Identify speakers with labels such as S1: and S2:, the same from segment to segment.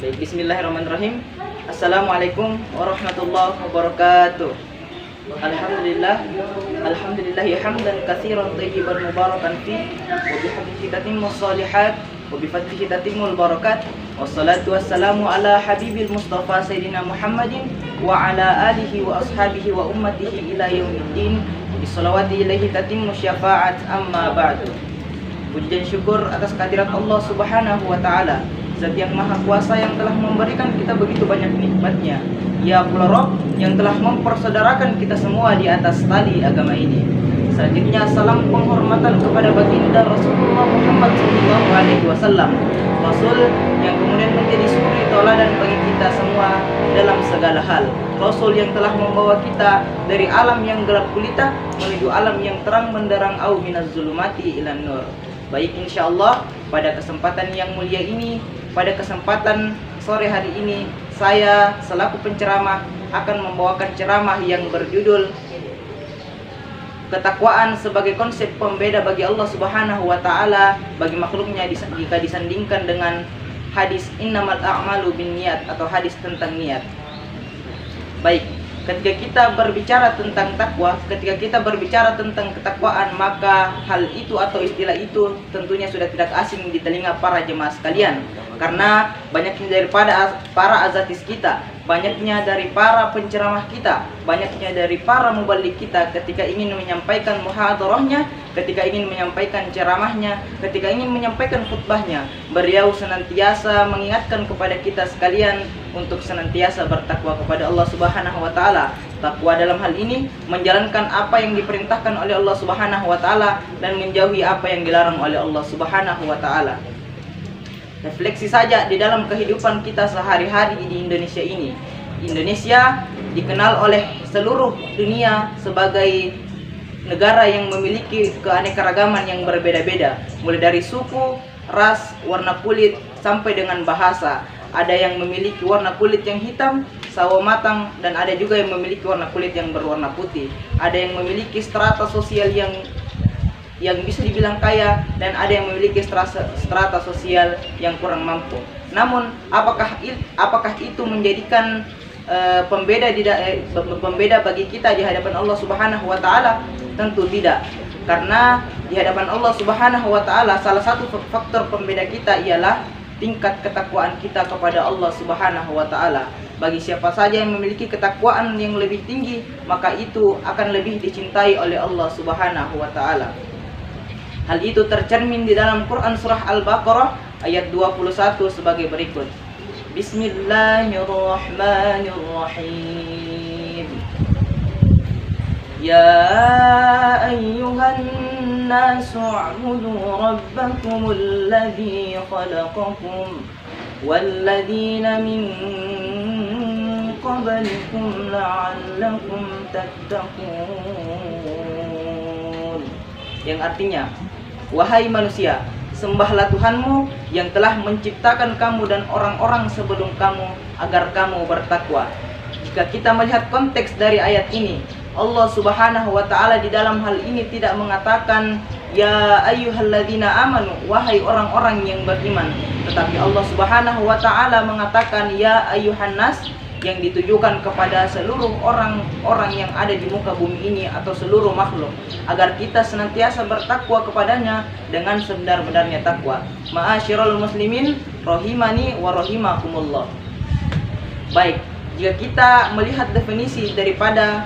S1: Baik, bismillahirrahmanirrahim. Assalamualaikum warahmatullahi wabarakatuh. Alhamdulillah hamdan katsiran thayyiban mubarakan fi wa bihamdihi tatimmu shalihat wa bi fadlihi tatimul barakat. Wassalatu wassalamu ala habibil mustafa sayyidina Muhammadin wa ala alihi wa ashabihi wa ummatihi ila yaumiddin. Bissalawati ilaihi tatimmu syafa'at, amma ba'du. Puji dan syukur atas kehadirat Allah Subhanahu wa taala, Zat yang Maha Kuasa yang telah memberikan kita begitu banyak nikmatnya. Ya pula Rabb yang telah mempersaudarakan kita semua di atas tali agama ini. Selanjutnya salam penghormatan kepada baginda Rasulullah Muhammad SAW, Rasul yang kemudian menjadi suri tauladan bagi kita semua dalam segala hal. Rasul yang telah membawa kita dari alam yang gelap gulita menuju alam yang terang menderang, au minaz zulumati ilan nur. Baik, insyaallah pada kesempatan yang mulia ini, pada kesempatan sore hari ini, saya selaku penceramah akan membawakan ceramah yang berjudul ketakwaan sebagai konsep pembeda bagi Allah Subhanahu wa taala bagi makhluknya jika disandingkan dengan hadis innamal a'malu binniyat atau hadis tentang niat. Baik, ketika kita berbicara tentang takwa, ketika kita berbicara tentang ketakwaan, maka hal itu atau istilah itu tentunya sudah tidak asing di telinga para jemaah sekalian. Karena banyaknya daripada para azatis kita, banyaknya dari para penceramah kita, banyaknya dari para mubalik kita ketika ingin menyampaikan muhadarahnya, ketika ingin menyampaikan ceramahnya, ketika ingin menyampaikan khutbahnya, beliau senantiasa mengingatkan kepada kita sekalian untuk senantiasa bertakwa kepada Allah Subhanahu wa taala. Takwa dalam hal ini menjalankan apa yang diperintahkan oleh Allah Subhanahu wa taala dan menjauhi apa yang dilarang oleh Allah Subhanahu wa taala. Refleksi saja di dalam kehidupan kita sehari-hari di Indonesia ini. Indonesia dikenal oleh seluruh dunia sebagai negara yang memiliki keanekaragaman yang berbeda-beda, mulai dari suku, ras, warna kulit, sampai dengan bahasa. Ada yang memiliki warna kulit yang hitam, sawo matang, dan ada juga yang memiliki warna kulit yang berwarna putih. Ada yang memiliki strata sosial yang bisa dibilang kaya, dan ada yang memiliki strata sosial yang kurang mampu. Namun apakah itu menjadikan pembeda bagi kita di hadapan Allah Subhanahu wa taala? Tentu tidak. Karena di hadapan Allah Subhanahu wa taala salah satu faktor pembeda kita ialah tingkat ketakwaan kita kepada Allah Subhanahu wa taala. Bagi siapa saja yang memiliki ketakwaan yang lebih tinggi, maka itu akan lebih dicintai oleh Allah Subhanahu wa taala. Hal itu tercermin di dalam Quran surah Al-Baqarah ayat 21 sebagai berikut. Bismillahirrahmanirrahim. Ya ayyuhan nasu u'budu rabbakumul ladzi khalaqakum walladzina min qablikum la'allakum tattaqun. Yang artinya, wahai manusia, sembahlah Tuhanmu yang telah menciptakan kamu dan orang-orang sebelum kamu agar kamu bertakwa. Jika kita melihat konteks dari ayat ini, Allah Subhanahu wa taala di dalam hal ini tidak mengatakan ya ayyuhalladzina amanu, wahai orang-orang yang beriman, tetapi Allah Subhanahu wa taala mengatakan ya ayyuhan nas, yang ditujukan kepada seluruh orang-orang yang ada di muka bumi ini atau seluruh makhluk, agar kita senantiasa bertakwa kepadanya dengan sebenar-benarnya takwa. Ma'asyiral muslimin rahimani wa rahimakumullah. Baik, jika kita melihat definisi daripada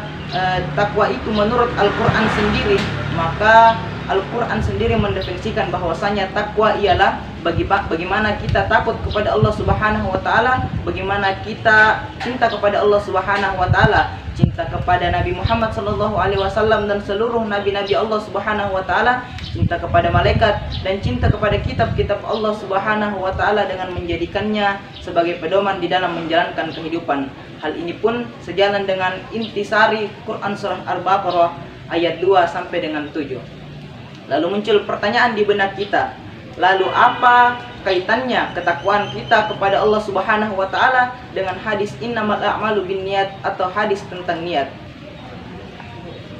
S1: takwa itu menurut Al-Quran sendiri, maka Al-Quran sendiri mendefinisikan bahwasanya takwa ialah bagaimana kita takut kepada Allah Subhanahu wa taala, bagaimana kita cinta kepada Allah Subhanahu wa taala, cinta kepada Nabi Muhammad sallallahu alaihi wasallam dan seluruh nabi-nabi Allah Subhanahu wa taala, cinta kepada malaikat, dan cinta kepada kitab-kitab Allah Subhanahu wa taala dengan menjadikannya sebagai pedoman di dalam menjalankan kehidupan. Hal ini pun sejalan dengan intisari Quran surah Al-Baqarah ayat 2 sampai dengan 7. Lalu muncul pertanyaan di benak kita, lalu apa kaitannya ketakwaan kita kepada Allah Subhanahu wa taala dengan hadis innamal a'malu binniyat atau hadis tentang niat?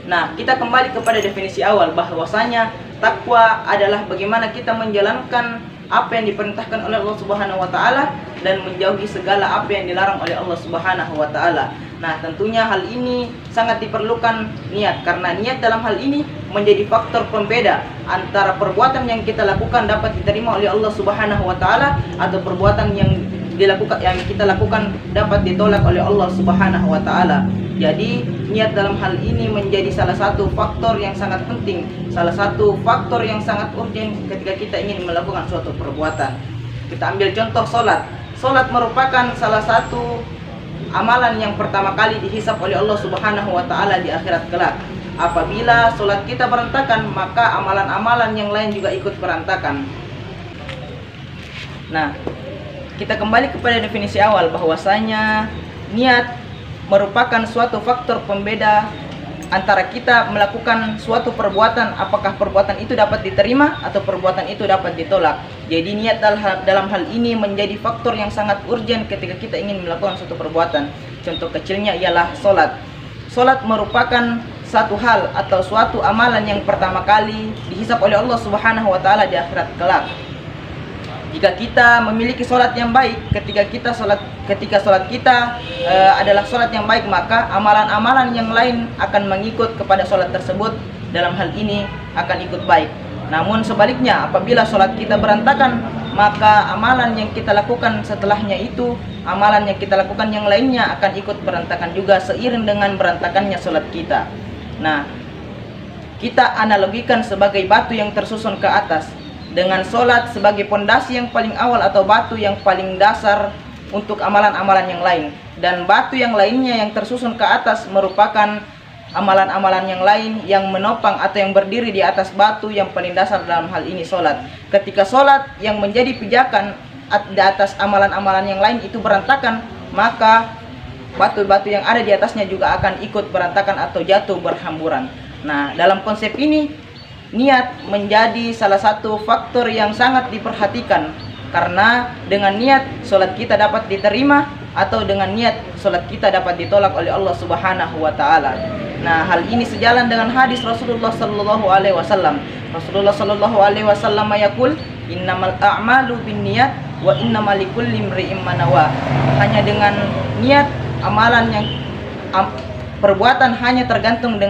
S1: Nah, kita kembali kepada definisi awal bahwasanya takwa adalah bagaimana kita menjalankan apa yang diperintahkan oleh Allah Subhanahu wa taala dan menjauhi segala apa yang dilarang oleh Allah Subhanahu wa taala. Nah, tentunya hal ini sangat diperlukan niat, karena niat dalam hal ini menjadi faktor pembeda antara perbuatan yang kita lakukan dapat diterima oleh Allah Subhanahu wa taala atau perbuatan yang kita lakukan dapat ditolak oleh Allah Subhanahu wa taala. Jadi, niat dalam hal ini menjadi salah satu faktor yang sangat penting, salah satu faktor yang sangat urgent ketika kita ingin melakukan suatu perbuatan. Kita ambil contoh salat. Salat merupakan salah satu amalan yang pertama kali dihisab oleh Allah Subhanahu wa taala di akhirat kelak. Apabila salat kita berantakan, maka amalan-amalan yang lain juga ikut berantakan. Nah, kita kembali kepada definisi awal bahwasanya niat merupakan suatu faktor pembeda antara kita melakukan suatu perbuatan, apakah perbuatan itu dapat diterima atau perbuatan itu dapat ditolak. Jadi niat dalam hal ini menjadi faktor yang sangat urgent ketika kita ingin melakukan suatu perbuatan. Contoh kecilnya ialah sholat. Sholat merupakan satu hal atau suatu amalan yang pertama kali dihisab oleh Allah Subhanahu wa taala di akhirat kelak. Jika kita memiliki sholat yang baik, ketika sholat kita adalah sholat yang baik, maka amalan-amalan yang lain akan mengikut kepada sholat tersebut, dalam hal ini akan ikut baik. Namun sebaliknya, apabila sholat kita berantakan, maka amalan yang kita lakukan setelahnya itu, amalan yang kita lakukan yang lainnya akan ikut berantakan juga seiring dengan berantakannya sholat kita. Nah, kita analogikan sebagai batu yang tersusun ke atas, dengan sholat sebagai pondasi yang paling awal atau batu yang paling dasar untuk amalan-amalan yang lain, dan batu yang lainnya yang tersusun ke atas merupakan amalan-amalan yang lain yang menopang atau yang berdiri di atas batu yang paling dasar, dalam hal ini sholat. Ketika sholat yang menjadi pijakan di atas amalan-amalan yang lain itu berantakan, maka batu-batu yang ada di atasnya juga akan ikut berantakan atau jatuh berhamburan. Nah, dalam konsep ini niat menjadi salah satu faktor yang sangat diperhatikan, karena dengan niat sholat kita dapat diterima atau dengan niat sholat kita dapat ditolak oleh Allah Subhanahu wa taala. Nah, hal ini sejalan dengan hadis Rasulullah sallallahu alaihi wasallam. Rasulullah sallallahu alaihi wasallam yaqul, innamal a'malu binniyat wa innamal likulli imri'in ma nawa. Hanya dengan niat amalan yang perbuatan hanya tergantung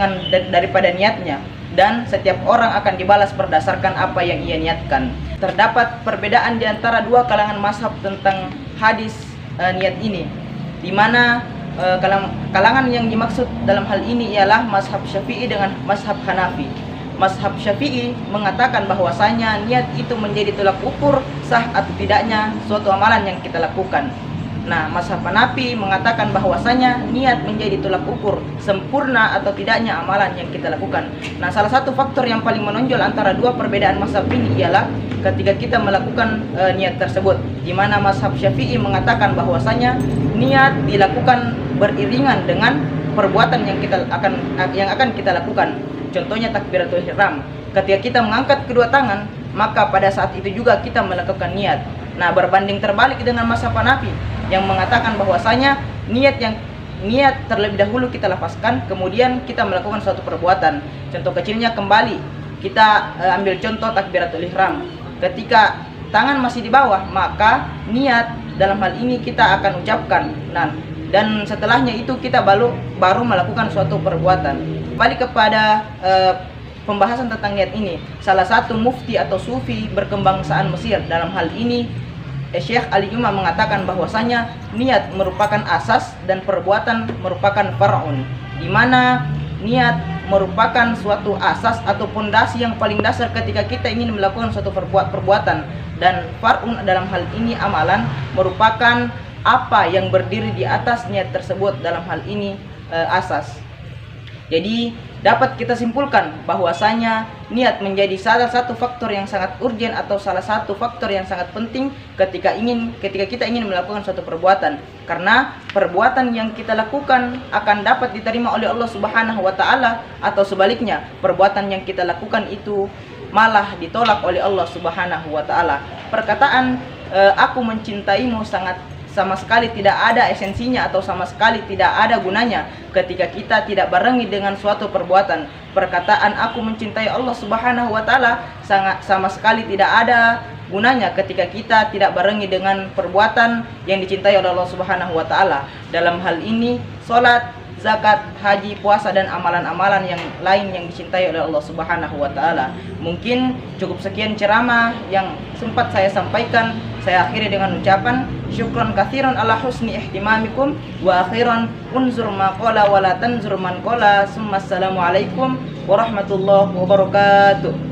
S1: daripada niatnya, dan setiap orang akan dibalas berdasarkan apa yang ia niatkan. Terdapat perbedaan di antara dua kalangan mazhab tentang hadis niat ini, di mana kalangan yang dimaksud dalam hal ini ialah mazhab Syafi'i dengan mazhab Hanafi. Mazhab Syafi'i mengatakan bahwasanya niat itu menjadi tolak ukur sah atau tidaknya suatu amalan yang kita lakukan. Nah, mazhab Hanafi mengatakan bahwasanya niat menjadi tolak ukur sempurna atau tidaknya amalan yang kita lakukan. Nah, salah satu faktor yang paling menonjol antara dua perbedaan mazhab ini ialah ketika kita melakukan niat tersebut, di mana mazhab Syafi'i mengatakan bahwasanya niat dilakukan beriringan dengan perbuatan yang akan kita lakukan. Contohnya takbiratul ihram. Ketika kita mengangkat kedua tangan, maka pada saat itu juga kita melakukan niat. Nah, berbanding terbalik dengan mazhab Hanafi yang mengatakan bahwasanya niat terlebih dahulu kita lafazkan, kemudian kita melakukan suatu perbuatan. Contoh kecilnya kembali kita ambil contoh takbiratul ihram. Ketika tangan masih di bawah, maka niat dalam hal ini kita akan ucapkan. Nah, dan setelahnya itu kita baru melakukan suatu perbuatan. Kembali kepada pembahasan tentang niat ini, salah satu mufti atau sufi berkebangsaan Mesir, dalam hal ini Syekh Ali Juma mengatakan bahwasanya niat merupakan asas dan perbuatan merupakan far'un, di mana niat merupakan suatu asas atau pondasi yang paling dasar ketika kita ingin melakukan suatu perbuatan, dan far'un dalam hal ini amalan merupakan apa yang berdiri di atas niat tersebut, dalam hal ini asas. Jadi dapat kita simpulkan bahwasanya niat menjadi salah satu faktor yang sangat urgent atau salah satu faktor yang sangat penting ketika kita ingin melakukan suatu perbuatan, karena perbuatan yang kita lakukan akan dapat diterima oleh Allah Subhanahu wa taala, atau sebaliknya perbuatan yang kita lakukan itu malah ditolak oleh Allah Subhanahu wa taala. Perkataan aku mencintaimu sama sekali tidak ada esensinya atau sama sekali tidak ada gunanya ketika kita tidak barengi dengan suatu perbuatan. Perkataan aku mencintai Allah Subhanahu wa taala sama sekali tidak ada gunanya ketika kita tidak barengi dengan perbuatan yang dicintai oleh Allah Subhanahu wa taala. Dalam hal ini salat, zakat, haji, puasa dan amalan-amalan yang lain yang dicintai oleh Allah Subhanahu wa taala. Mungkin cukup sekian ceramah yang sempat saya sampaikan. Saya akhiri dengan ucapan syukran katsiran ala husni ihtimamikum wa akhiran unzur ma qala wa la tanzur man qala. Assalamualaikum warahmatullahi wabarakatuh.